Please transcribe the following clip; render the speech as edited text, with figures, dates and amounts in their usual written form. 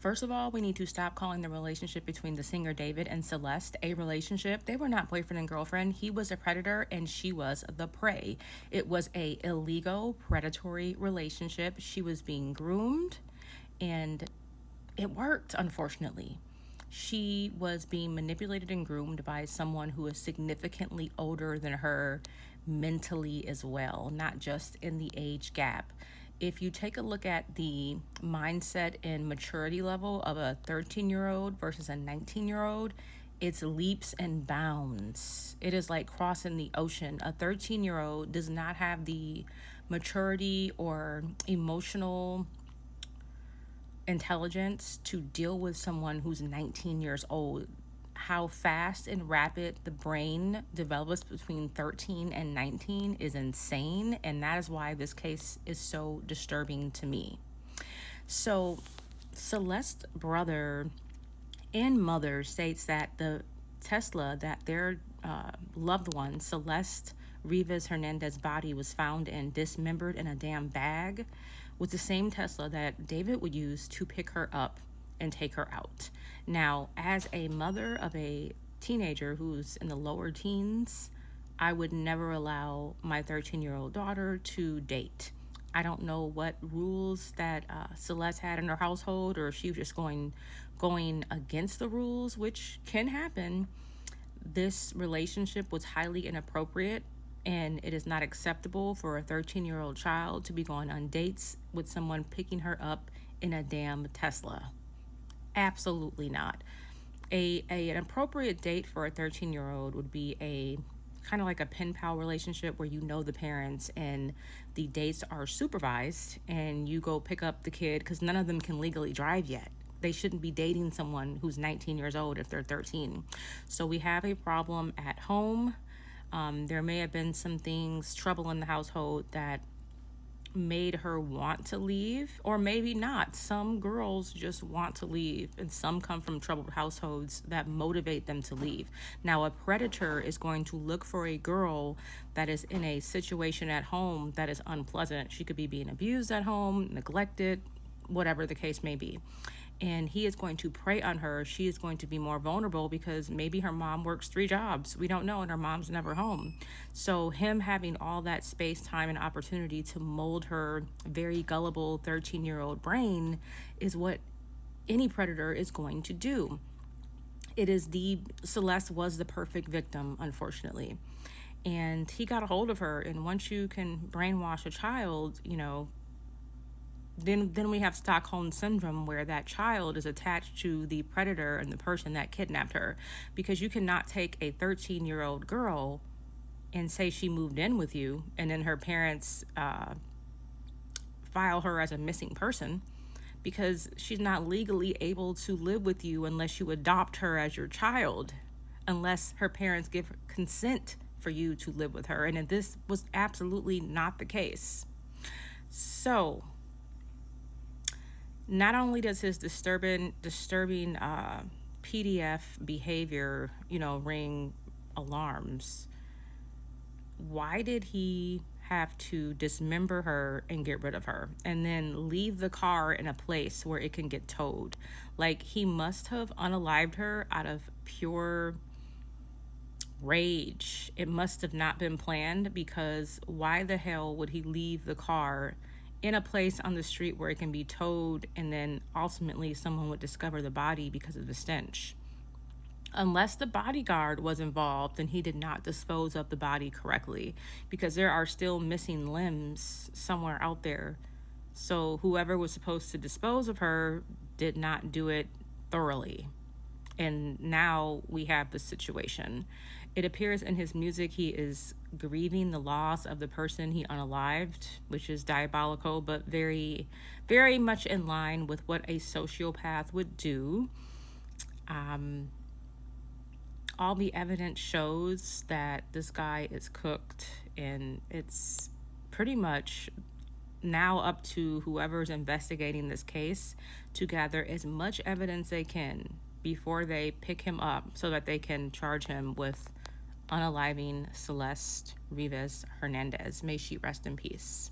First of all, we need to stop calling the relationship between the singer David and Celeste a relationship. They were not boyfriend and girlfriend. He was a predator and she was the prey. It was a illegal, predatory relationship. She was being groomed and it worked, unfortunately. She was being manipulated and groomed by someone who is significantly older than her mentally as well, not just in the age gap. If you take a look at the mindset and maturity level of a 13-year-old versus a 19-year-old, it's leaps and bounds. It is like crossing the ocean. A 13-year-old does not have the maturity or emotional intelligence to deal with someone who's 19 years old. How fast and rapid the brain develops between 13 and 19 is insane, and that is why this case is so disturbing to me. So, Celeste's brother and mother states that the Tesla that their loved one, Celeste Rivas Hernandez's body was found and dismembered in a damn bag, was the same Tesla that David would use to pick her up and take her out. Now, as a mother of a teenager who's in the lower teens, I would never allow my 13-year-old daughter to date. I don't know what rules that Celeste had in her household, or if she was just going against the rules, which can happen. This relationship was highly inappropriate, and it is not acceptable for a 13-year-old child to be going on dates with someone picking her up in a damn Tesla. Absolutely not. An appropriate date for a 13-year-old would be a kind of like a pen pal relationship where you know the parents and the dates are supervised and you go pick up the kid, because none of them can legally drive yet. They shouldn't be dating someone who's 19 years old if they're 13. So we have a problem at home. There may have been some things, trouble in the household that made her want to leave, or maybe not. Some girls just want to leave, and some come from troubled households that motivate them to leave. Now, a predator is going to look for a girl that is in a situation at home that is unpleasant. She could be being abused at home, neglected, whatever the case may be. And he is going to prey on her. She is going to be more vulnerable because maybe her mom works 3 jobs. We don't know, and her mom's never home. So him having all that space, time, and opportunity to mold her very gullible 13-year-old brain is what any predator is going to do. Celeste was the perfect victim, unfortunately. And he got a hold of her. And once you can brainwash a child, then we have Stockholm syndrome, where that child is attached to the predator and the person that kidnapped her. Because you cannot take a 13-year-old girl and say she moved in with you, and then her parents file her as a missing person, because she's not legally able to live with you unless you adopt her as your child, unless her parents give consent for you to live with her. And this was absolutely not the case. So not only does his disturbing PDF behavior, ring alarms, why did he have to dismember her and get rid of her and then leave the car in a place where it can get towed? Like, he must have unalived her out of pure rage. It must have not been planned, because why the hell would he leave the car in a place on the street where it can be towed, and then ultimately someone would discover the body because of the stench? Unless the bodyguard was involved, then he did not dispose of the body correctly, because there are still missing limbs somewhere out there. So whoever was supposed to dispose of her did not do it thoroughly. And now we have this situation. It appears in his music he is grieving the loss of the person he unalived, which is diabolical, but very, very much in line with what a sociopath would do. All the evidence shows that this guy is cooked, and it's pretty much now up to whoever's investigating this case to gather as much evidence they can before they pick him up so that they can charge him with unaliving Celeste Rivas Hernandez. May she rest in peace.